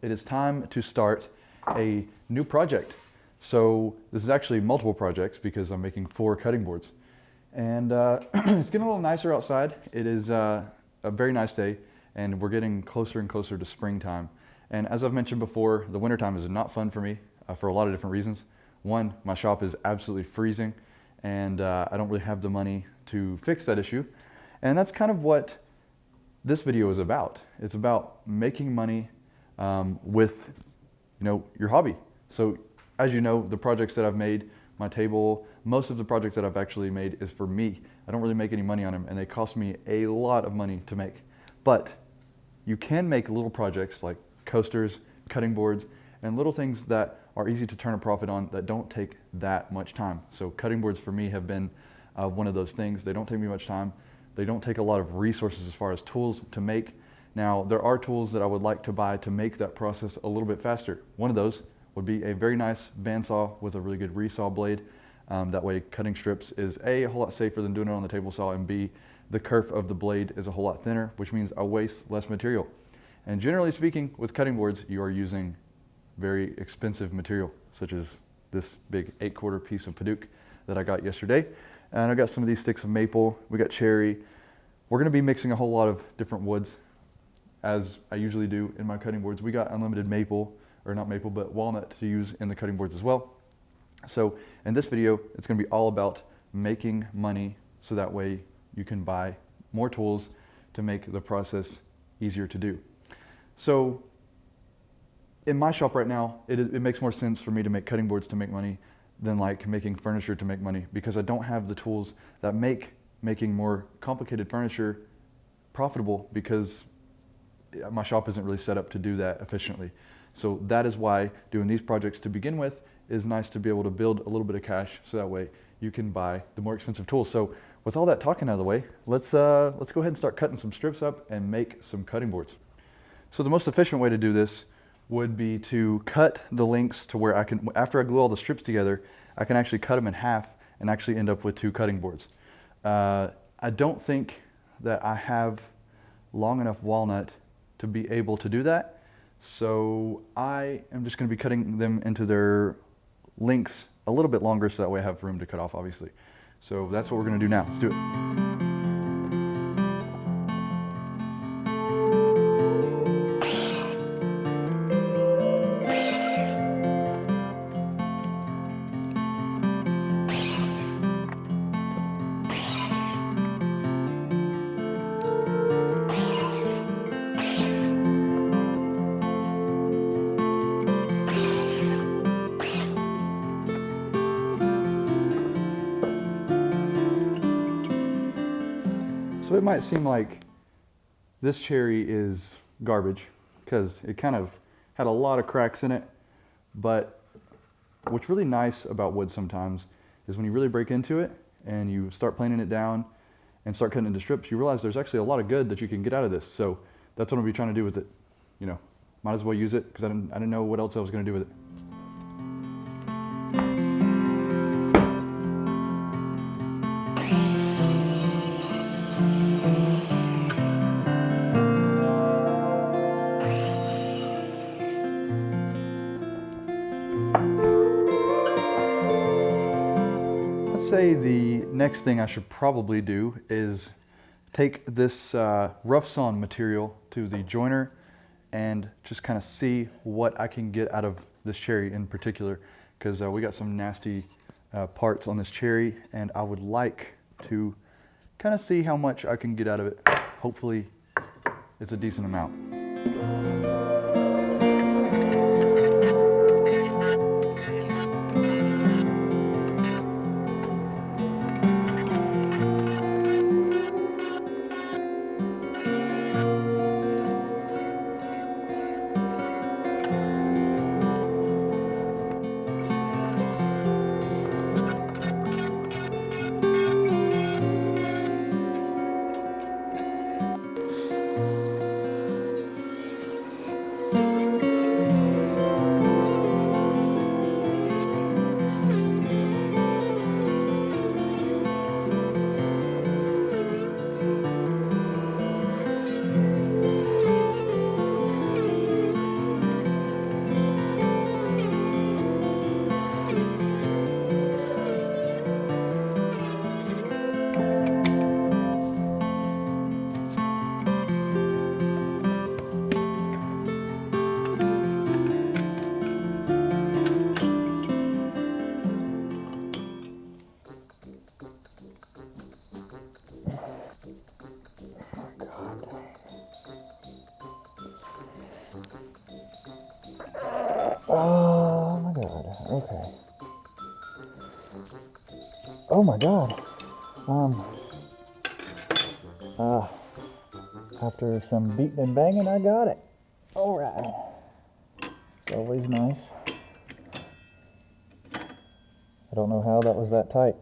it is time to start a new project. So this is actually multiple projects because I'm making 4 cutting boards. And it's getting a little nicer outside. It is a very nice day, and we're getting closer and closer to springtime. And as I've mentioned before, the wintertime is not fun for me for a lot of different reasons. One, my shop is absolutely freezing, and I don't really have the money to fix that issue. And that's kind of what this video is about. It's about making money with your hobby. So as you know, the projects that I've made, my table, most of the projects that I've actually made is for me. I don't really make any money on them, and they cost me a lot of money to make. But you can make little projects like coasters, cutting boards, and little things that are easy to turn a profit on that don't take that much time. So cutting boards for me have been one of those things. They don't take me much time. They don't take a lot of resources as far as tools to make. Now, there are tools that I would like to buy to make that process a little bit faster. One of those would be a very nice bandsaw with a really good resaw blade. That way cutting strips is A, a whole lot safer than doing it on the table saw, and B, the kerf of the blade is a whole lot thinner, which means I waste less material. And generally speaking, with cutting boards, you are using very expensive material, such as this big 8/4 piece of Paduke that I got yesterday. And I got some of these sticks of maple, we got cherry. We're gonna be mixing a whole lot of different woods, as I usually do in my cutting boards. We got unlimited maple, or not maple, but walnut to use in the cutting boards as well. So in this video, it's gonna be all about making money so that way you can buy more tools to make the process easier to do. So in my shop right now, it makes more sense for me to make cutting boards to make money than like making furniture to make money, because I don't have the tools that make making more complicated furniture profitable, because my shop isn't really set up to do that efficiently. So that is why doing these projects to begin with is nice, to be able to build a little bit of cash so that way you can buy the more expensive tools. So with all that talking out of the way, let's go ahead and start cutting some strips up and make some cutting boards. So the most efficient way to do this would be to cut the lengths to where I can, after I glue all the strips together, I can actually cut them in half and actually end up with 2 cutting boards. I don't think that I have long enough walnut to be able to do that. So I am just going to be cutting them into their lengths a little bit longer, so that way I have room to cut off, obviously. So that's what we're going to do now. Let's do it. So it might seem like this cherry is garbage because it kind of had a lot of cracks in it, but what's really nice about wood sometimes is when you really break into it and you start planing it down and start cutting into strips, you realize there's actually a lot of good that you can get out of this. So that's what I'll be trying to do with it. Might as well use it because I didn't know what else I was going to do with it. Say the next thing I should probably do is take this rough sawn material to the joiner and just kind of see what I can get out of this cherry in particular, because we got some nasty parts on this cherry, and I would like to kind of see how much I can get out of it. Hopefully it's a decent amount. Oh my god, okay. Oh my god. After some beating and banging, I got it. All right. It's always nice. I don't know how that was that tight.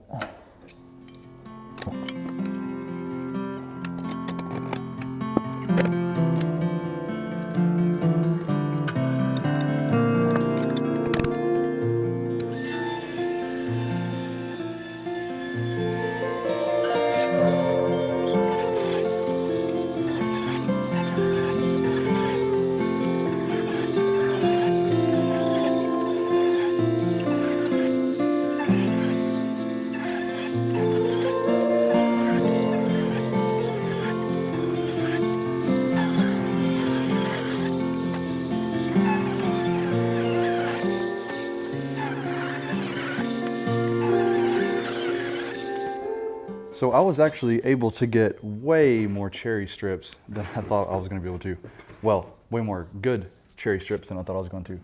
So I was actually able to get way more cherry strips than I thought I was going to be able to. Well, way more good cherry strips than I thought I was going to.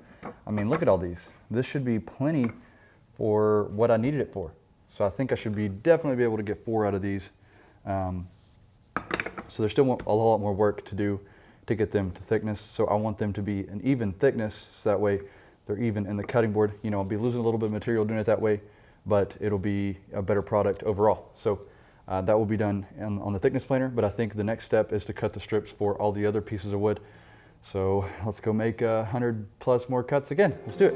I mean, look at all these. This should be plenty for what I needed it for. So I think I should definitely be able to get 4 out of these. So there's still a lot more work to do to get them to thickness. So I want them to be an even thickness, so that way they're even in the cutting board. You know, I'll be losing a little bit of material doing it that way, but it'll be a better product overall. So that will be done on the thickness planer, but I think the next step is to cut the strips for all the other pieces of wood. So let's go make 100 plus more cuts again. Let's do it.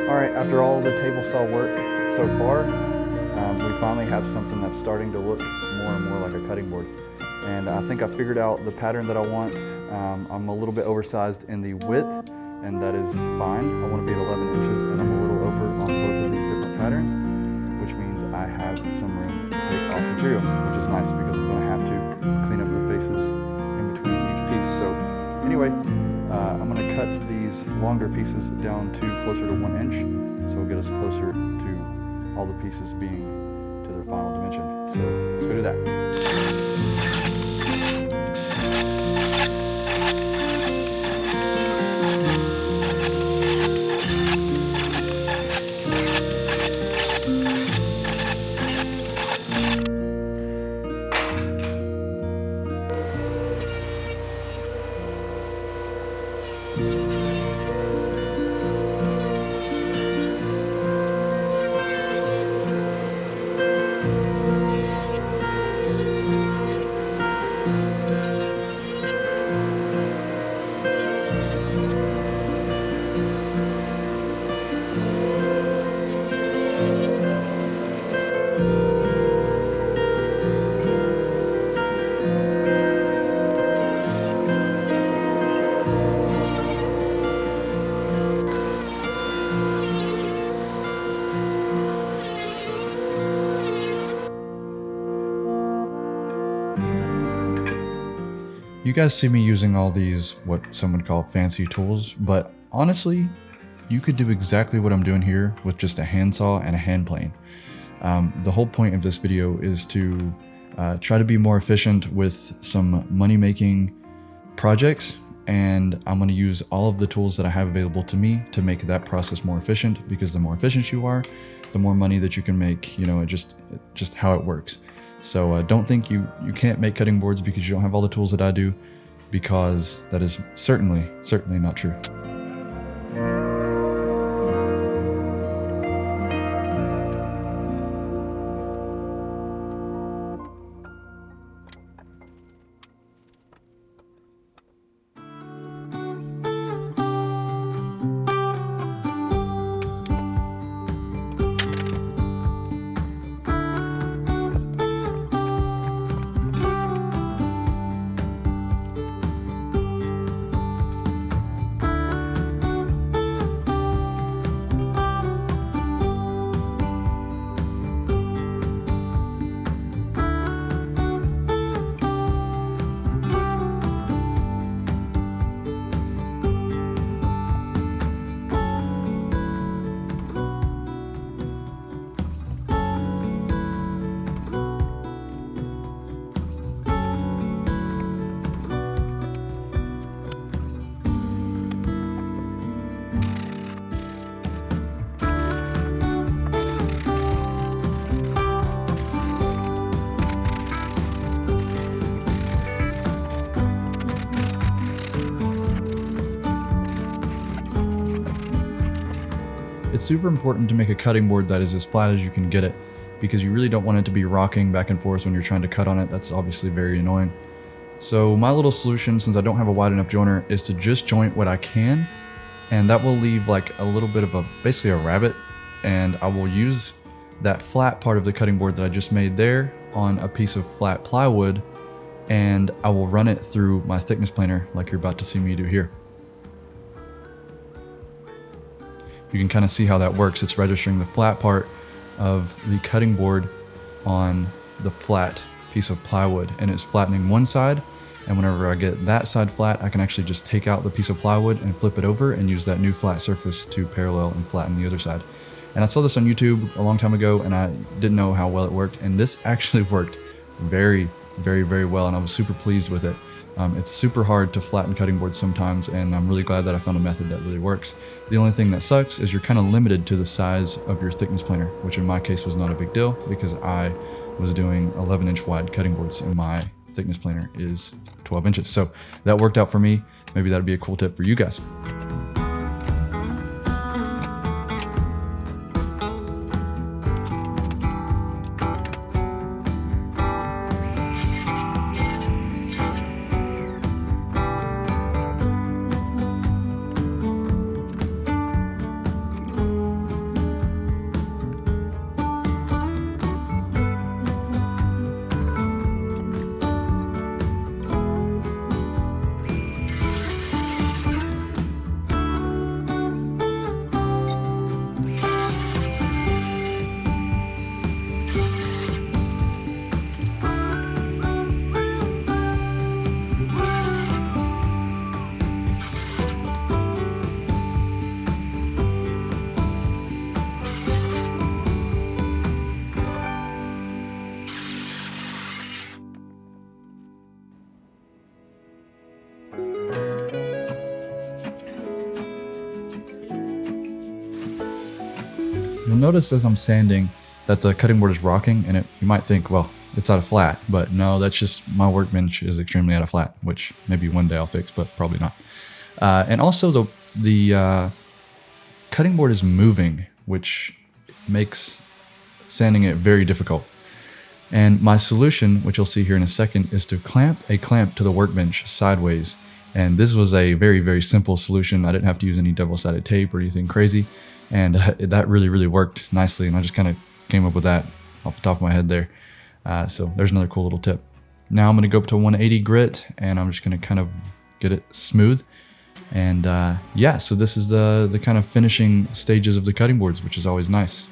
Alright, after all the table saw work so far, we finally have something that's starting to look more and more like a cutting board. And I think I figured out the pattern that I want. I'm a little bit oversized in the width, and that is fine. I want to be at 11 inches, and I'm a little over on both of these different patterns, which means I have some room to take off material, which is nice because I'm going to have to clean up the faces in between each piece. So anyway, I'm going to cut these longer pieces down to closer to 1 inch, so it'll get us closer to all the pieces being to their final dimension. So let's go do that. You guys see me using all these, what some would call fancy tools, but honestly, you could do exactly what I'm doing here with just a handsaw and a hand plane. The whole point of this video is to try to be more efficient with some money-making projects, and I'm going to use all of the tools that I have available to me to make that process more efficient, because the more efficient you are, the more money that you can make. You know, just how it works. So don't think you can't make cutting boards because you don't have all the tools that I do, because that is certainly not true. it's super important to make a cutting board that is as flat as you can get it, because you really don't want it to be rocking back and forth when you're trying to cut on it. That's obviously very annoying. So my little solution, since I don't have a wide enough joiner, is to just joint what I can, and that will leave like a little bit of basically a rabbet, and I will use that flat part of the cutting board that I just made there on a piece of flat plywood, and I will run it through my thickness planer like you're about to see me do here. You can kind of see how that works. It's registering the flat part of the cutting board on the flat piece of plywood, and it's flattening one side, and whenever I get that side flat, I can actually just take out the piece of plywood and flip it over and use that new flat surface to parallel and flatten the other side. And I saw this on YouTube a long time ago, and I didn't know how well it worked, and this actually worked very, very, very well, and I was super pleased with it. It's super hard to flatten cutting boards sometimes, and I'm really glad that I found a method that really works. The only thing that sucks is you're kind of limited to the size of your thickness planer, which in my case was not a big deal because I was doing 11-inch wide cutting boards and my thickness planer is 12 inches. So that worked out for me. Maybe that'd be a cool tip for you guys. You'll notice as I'm sanding that the cutting board is rocking, and you might think, well, it's out of flat, but no, that's just my workbench is extremely out of flat, which maybe one day I'll fix, but probably not. And also the cutting board is moving, which makes sanding it very difficult. And my solution, which you'll see here in a second, is to clamp a clamp to the workbench sideways. And this was a very, very simple solution. I didn't have to use any double-sided tape or anything crazy. And that really, really worked nicely. And I just kind of came up with that off the top of my head there. So there's another cool little tip. Now I'm going to go up to 180 grit, and I'm just going to kind of get it smooth. And yeah, so this is the kind of finishing stages of the cutting boards, which is always nice.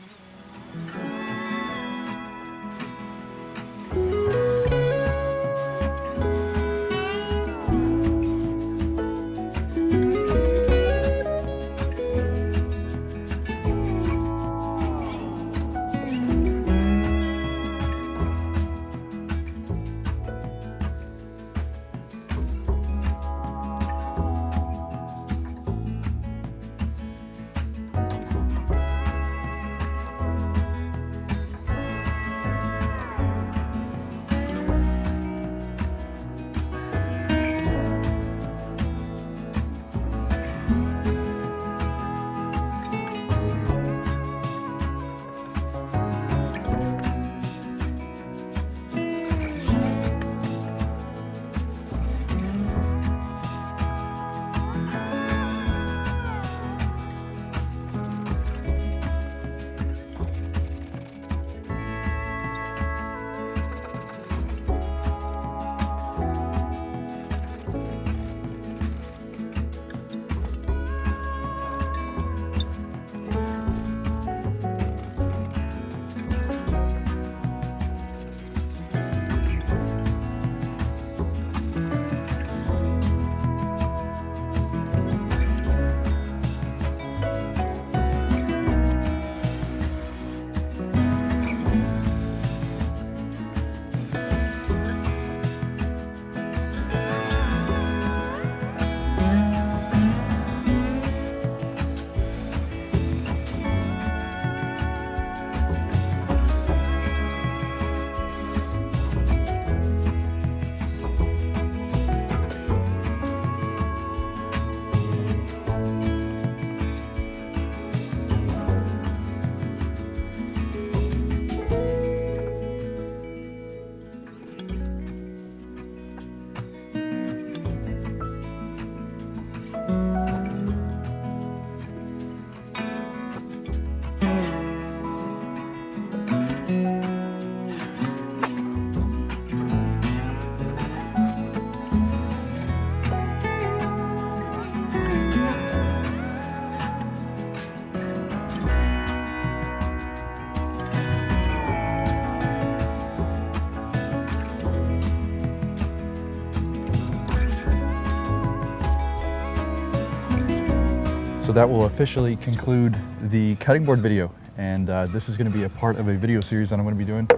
So that will officially conclude the cutting board video. And this is going to be a part of a video series that I'm going to be doing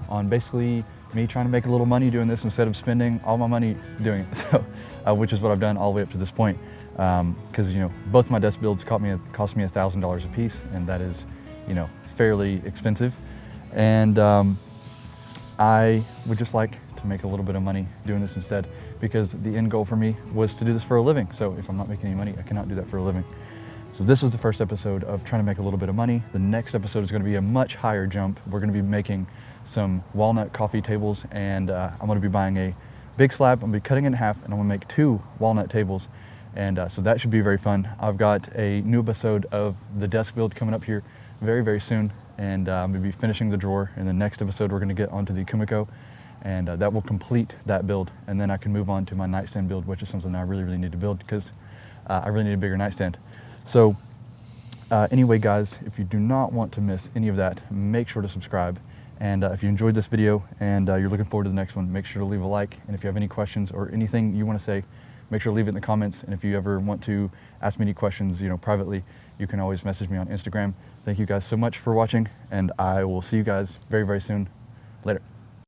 on basically me trying to make a little money doing this instead of spending all my money doing it. So, which is what I've done all the way up to this point. Because you know, both my desk builds cost me $1,000 a piece, and that is, you know, fairly expensive. And I would just like to make a little bit of money doing this instead, because the end goal for me was to do this for a living. So if I'm not making any money, I cannot do that for a living. So this was the first episode of trying to make a little bit of money. The next episode is going to be a much higher jump. We're going to be making some walnut coffee tables, and I'm going to be buying a big slab. I'm going to be cutting it in half, and I'm going to make 2 walnut tables. And so that should be very fun. I've got a new episode of the desk build coming up here very, very soon. And I'm going to be finishing the drawer. In the next episode, we're going to get onto the Kumiko, and that will complete that build. And then I can move on to my nightstand build, which is something I really, really need to build, because I really need a bigger nightstand. So anyway, guys, if you do not want to miss any of that, make sure to subscribe. And if you enjoyed this video and you're looking forward to the next one, make sure to leave a like. And if you have any questions or anything you want to say, make sure to leave it in the comments. And if you ever want to ask me any questions, you know, privately, you can always message me on Instagram. Thank you guys so much for watching, and I will see you guys very, very soon